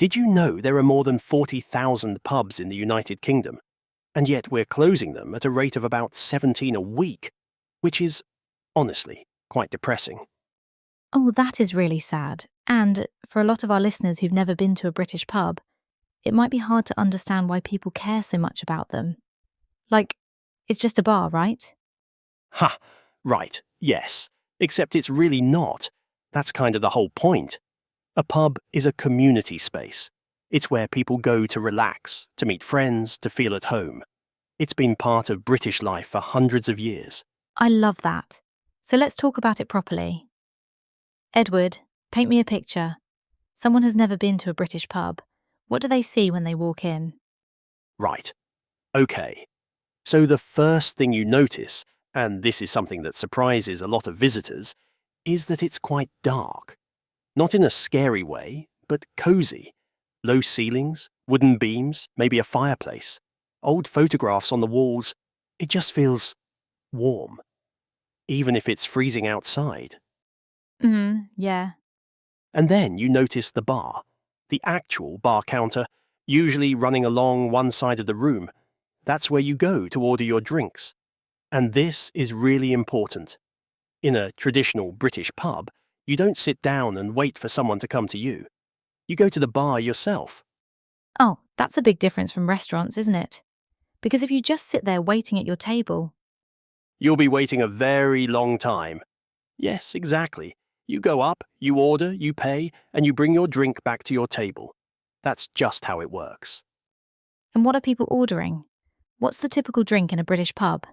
Did you know there are more than 40,000 pubs in the United Kingdom? And yet we're closing them at a rate of about 17 a week, which is, honestly, quite depressing. Oh, that is really sad. And for a lot of our listeners who've never been to a British pub, it might be hard to understand why people care so much about them. Like, it's just a bar, right? Ha! Right, yes. Except it's really not. That's kind of the whole point. A pub is a community space. It's where people go to relax, to meet friends, to feel at home. It's been part of British life for hundreds of years. I love that. So let's talk about it properly. Edward, paint me a picture. Someone has never been to a British pub. What do they see when they walk in? Right. Okay. So the first thing you notice, and this is something that surprises a lot of visitors, is that it's quite dark. Not in a scary way, but cosy. Low ceilings, wooden beams, maybe a fireplace, old photographs on the walls. It just feels warm, even if it's freezing outside. Yeah. And then you notice the bar, the actual bar counter, usually running along one side of the room. That's where you go to order your drinks. And this is really important. In a traditional British pub, you don't sit down and wait for someone to come to you. You go to the bar yourself. Oh, that's a big difference from restaurants, isn't it? Because if you just sit there waiting at your table, You'll be waiting a very long time. Yes, exactly. You go up, you order, you pay, and you bring your drink back to your table. That's just how it works. and what are people ordering? What's the typical drink in a British pub?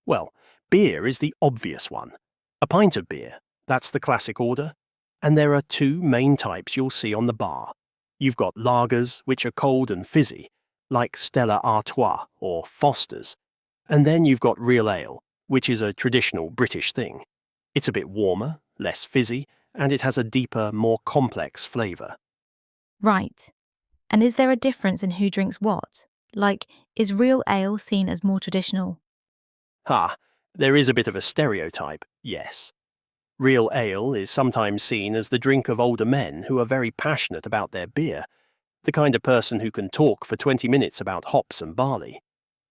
Well, beer is the obvious one. A pint of beer, that's the classic order. And there are two main types you'll see on the bar. You've got lagers, which are cold and fizzy, like Stella Artois or Foster's. And then you've got real ale, which is a traditional British thing. It's a bit warmer, less fizzy, and it has a deeper, more complex flavour. Right. And is there a difference in who drinks what? Like, is real ale seen as more traditional? There is a bit of a stereotype, yes. Real ale is sometimes seen as the drink of older men who are very passionate about their beer, the kind of person who can talk for 20 minutes about hops and barley.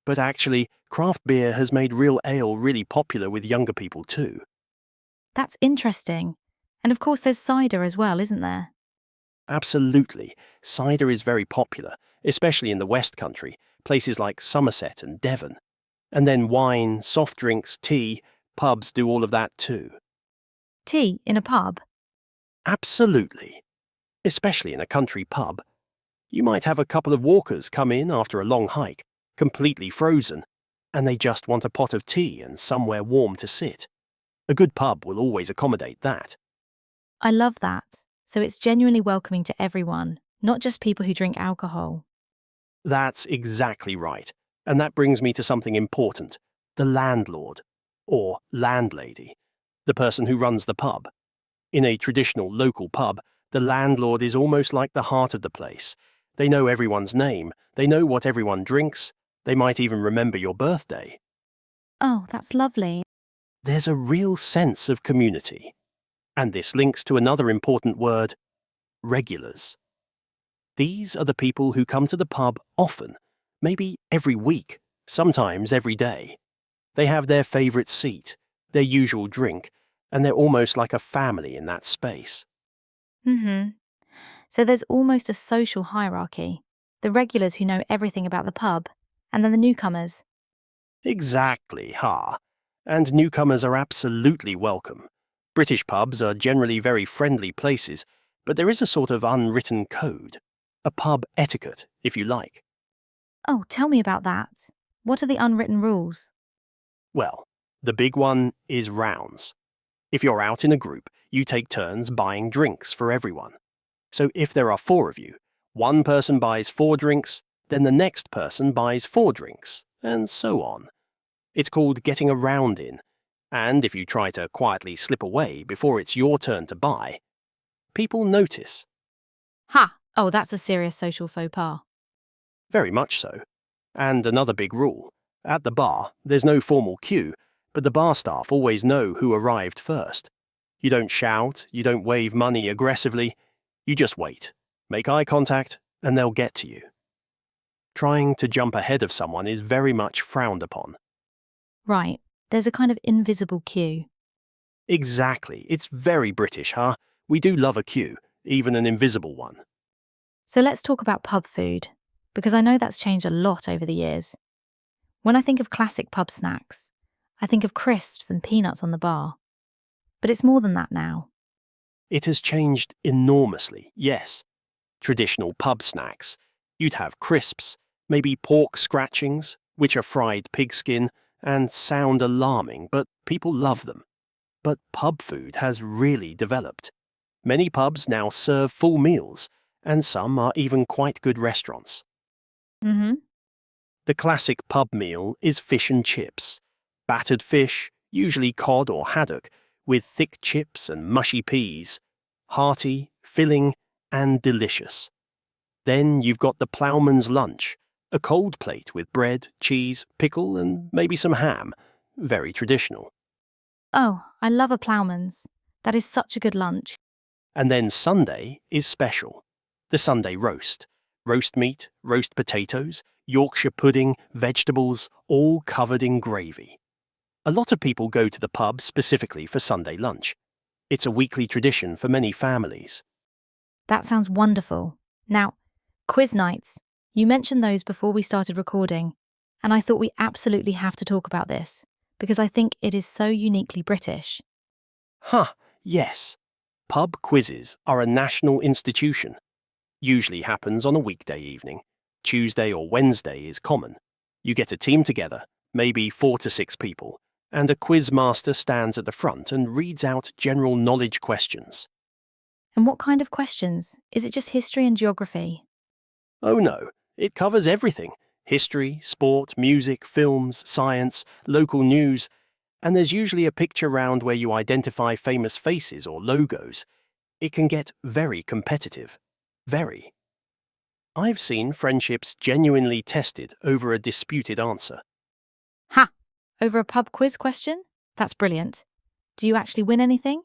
But actually, craft beer has made real ale really popular with younger people too. That's interesting. And of course there's cider as well, isn't there? Absolutely, cider is very popular, especially in the West Country, places like Somerset and Devon. And then wine, soft drinks, tea, pubs do all of that too. Tea in a pub? Absolutely. Especially in a country pub. You might have a couple of walkers come in after a long hike, completely frozen, and they just want a pot of tea and somewhere warm to sit. A good pub will always accommodate that. I love that. So it's genuinely welcoming to everyone, not just people who drink alcohol. That's exactly right. And that brings me to something important. The landlord, or landlady, the person who runs the pub. In a traditional local pub, the landlord is almost like the heart of the place. They know everyone's name, they know what everyone drinks, they might even remember your birthday. Oh, that's lovely. There's a real sense of community. And this links to another important word, regulars. These are the people who come to the pub often, maybe every week, sometimes every day. They have their favourite seat, their usual drink, and they're almost like a family in that space. So there's almost a social hierarchy. The regulars who know everything about the pub, and then the newcomers. Exactly, And newcomers are absolutely welcome. British pubs are generally very friendly places, but there is a sort of unwritten code. A pub etiquette, if you like. Oh, tell me about that. What are the unwritten rules? Well, the big one is rounds. If you're out in a group, you take turns buying drinks for everyone. So if there are 4 of you, one person buys 4 drinks, then the next person buys 4 drinks, and so on. It's called getting a round in, and if you try to quietly slip away before it's your turn to buy, people notice. Ha! Oh, that's a serious social faux pas. Very much so. And another big rule. At the bar, there's no formal queue, but the bar staff always know who arrived first. You don't shout, you don't wave money aggressively, you just wait. Make eye contact, and they'll get to you. Trying to jump ahead of someone is very much frowned upon. Right, there's a kind of invisible queue. Exactly, it's very British, huh? We do love a queue, even an invisible one. So let's talk about pub food, because I know that's changed a lot over the years. When I think of classic pub snacks, I think of crisps and peanuts on the bar. But it's more than that now. It has changed enormously, yes. Traditional pub snacks. You'd have crisps, maybe pork scratchings, which are fried pigskin and sound alarming, but people love them. But pub food has really developed. Many pubs now serve full meals, and some are even quite good restaurants. Mm-hmm. The classic pub meal is fish and chips. Battered fish, usually cod or haddock, with thick chips and mushy peas. Hearty, filling, and delicious. Then you've got the ploughman's lunch, a cold plate with bread, cheese, pickle, and maybe some ham. Very traditional. Oh, I love a ploughman's. That is such a good lunch. And then Sunday is special. The Sunday roast. Roast meat, roast potatoes, Yorkshire pudding, vegetables, all covered in gravy. A lot of people go to the pub specifically for Sunday lunch. It's a weekly tradition for many families. That sounds wonderful. Now, quiz nights. You mentioned those before we started recording, and I thought we absolutely have to talk about this, because I think it is so uniquely British. Huh, yes. Pub quizzes are a national institution. Usually happens on a weekday evening. Tuesday or Wednesday is common. You get a team together, maybe 4 to 6 people, and a quiz master stands at the front and reads out general knowledge questions. And what kind of questions? Is it just history and geography? Oh no, it covers everything. History, sport, music, films, science, local news, and there's usually a picture round where you identify famous faces or logos. It can get very competitive. Very. I've seen friendships genuinely tested over a disputed answer. Ha! Over a pub quiz question? That's brilliant. Do you actually win anything?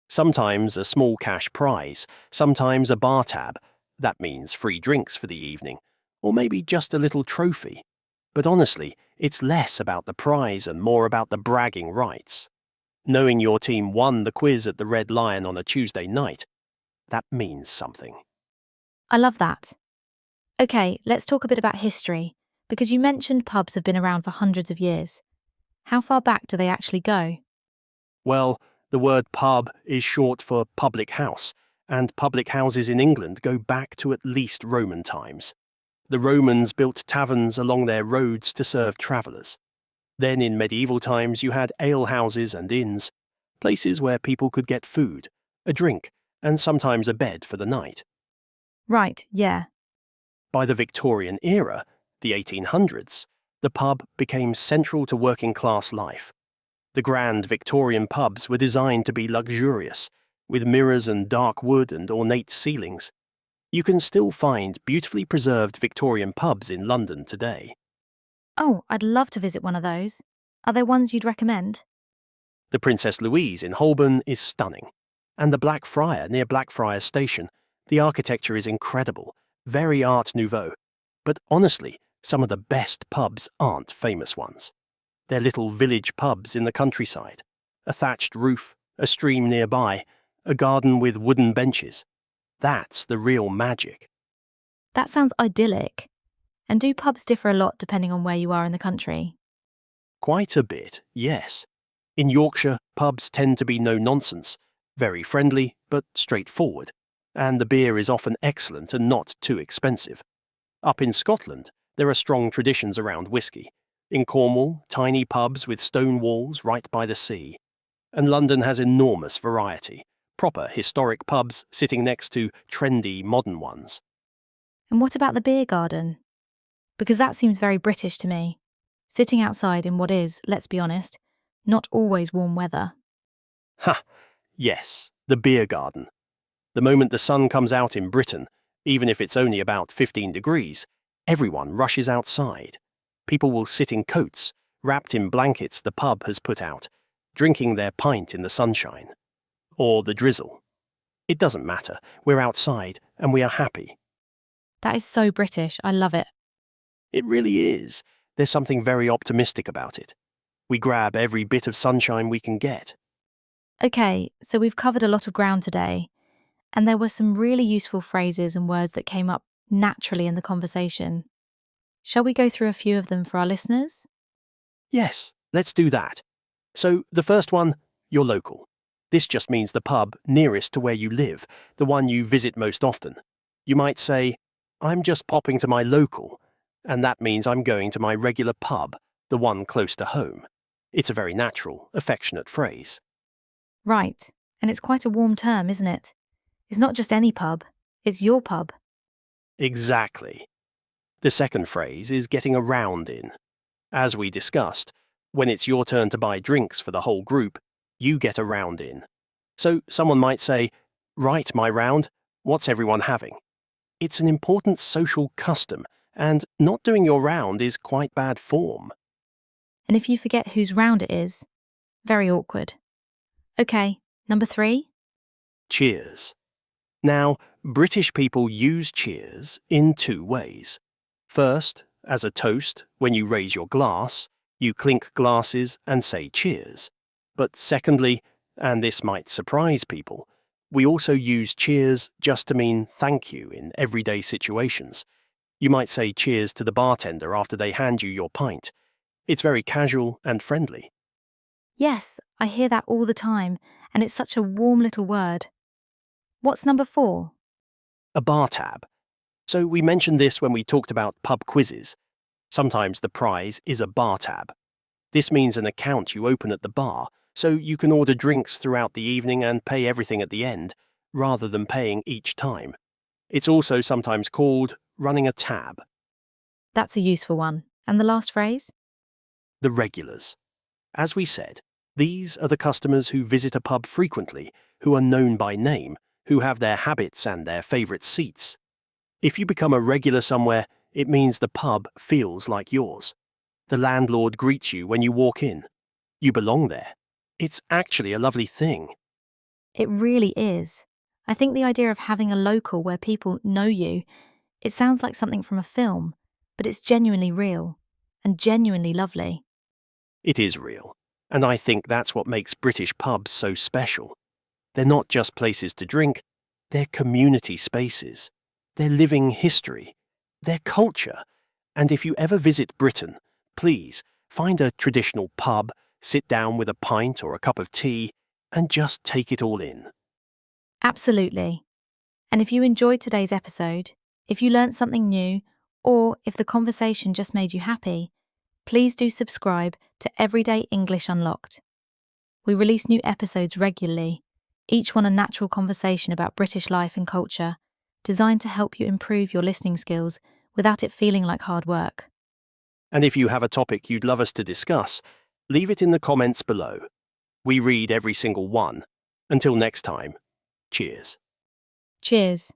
Sometimes a small cash prize, sometimes a bar tab. That means free drinks for the evening, or maybe just a little trophy. But honestly, it's less about the prize and more about the bragging rights. Knowing your team won the quiz at the Red Lion on a Tuesday night, that means something. I love that. Okay, let's talk a bit about history, because you mentioned pubs have been around for hundreds of years. How far back do they actually go? Well, the word pub is short for public house, and public houses in England go back to at least Roman times. The Romans built taverns along their roads to serve travellers. Then in medieval times you had alehouses and inns, places where people could get food, a drink, and sometimes a bed for the night. Right, yeah. By the Victorian era, the 1800s, the pub became central to working class life. The grand Victorian pubs were designed to be luxurious, with mirrors and dark wood and ornate ceilings. You can still find beautifully preserved Victorian pubs in London today. Oh, I'd love to visit one of those. Are there ones you'd recommend? The Princess Louise in Holborn is stunning. And the Black Friar near Blackfriars Station, the architecture is incredible, very Art Nouveau. But honestly, some of the best pubs aren't famous ones. They're little village pubs in the countryside. A thatched roof, a stream nearby, a garden with wooden benches. That's the real magic. That sounds idyllic. And do pubs differ a lot depending on where you are in the country? Quite a bit, yes. In Yorkshire, pubs tend to be no nonsense, very friendly but straightforward, and the beer is often excellent and not too expensive. Up in Scotland, there are strong traditions around whisky. In Cornwall, tiny pubs with stone walls right by the sea. And London has enormous variety, proper historic pubs sitting next to trendy modern ones. And what about the beer garden? Because that seems very British to me. Sitting outside in what is, let's be honest, not always warm weather. Ha! Yes, the beer garden. The moment the sun comes out in Britain, even if it's only about 15 degrees, everyone rushes outside. People will sit in coats, wrapped in blankets the pub has put out, drinking their pint in the sunshine. Or the drizzle. It doesn't matter, we're outside, and we are happy. That is so British. I love it. It really is. There's something very optimistic about it. We grab every bit of sunshine we can get. Okay, so we've covered a lot of ground today, and there were some really useful phrases and words that came up naturally in the conversation. Shall we go through a few of them for our listeners? Yes, let's do that. So, the first one, you're local. This just means the pub nearest to where you live, the one you visit most often. You might say, I'm just popping to my local, and that means I'm going to my regular pub, the one close to home. It's a very natural, affectionate phrase. Right, and it's quite a warm term, isn't it? It's not just any pub, it's your pub. Exactly. The second phrase is getting a round in. As we discussed, when it's your turn to buy drinks for the whole group, you get a round in. So someone might say, right, my round, what's everyone having? It's an important social custom, and not doing your round is quite bad form. And if you forget whose round it is, very awkward. Okay, number 3. Cheers. Now, British people use cheers in 2 ways. First, as a toast, when you raise your glass, you clink glasses and say cheers. But secondly, and this might surprise people, we also use cheers just to mean thank you in everyday situations. You might say cheers to the bartender after they hand you your pint. It's very casual and friendly. Yes, I hear that all the time, and it's such a warm little word. What's number 4? A bar tab. So we mentioned this when we talked about pub quizzes. Sometimes the prize is a bar tab. This means an account you open at the bar, so you can order drinks throughout the evening and pay everything at the end, rather than paying each time. It's also sometimes called running a tab. That's a useful one. And the last phrase? The regulars. As we said, these are the customers who visit a pub frequently, who are known by name, who have their habits and their favourite seats. If you become a regular somewhere, it means the pub feels like yours. The landlord greets you when you walk in. You belong there. It's actually a lovely thing. It really is. I think the idea of having a local where people know you, it sounds like something from a film, but it's genuinely real and genuinely lovely. It is real, and I think that's what makes British pubs so special. They're not just places to drink, they're community spaces. They're living history. They're culture. And if you ever visit Britain, please find a traditional pub, sit down with a pint or a cup of tea, and just take it all in. Absolutely. And if you enjoyed today's episode, if you learnt something new, or if the conversation just made you happy, please do subscribe to Everyday English Unlocked. We release new episodes regularly, each one a natural conversation about British life and culture, designed to help you improve your listening skills without it feeling like hard work. And if you have a topic you'd love us to discuss, leave it in the comments below. We read every single one. Until next time, cheers. Cheers.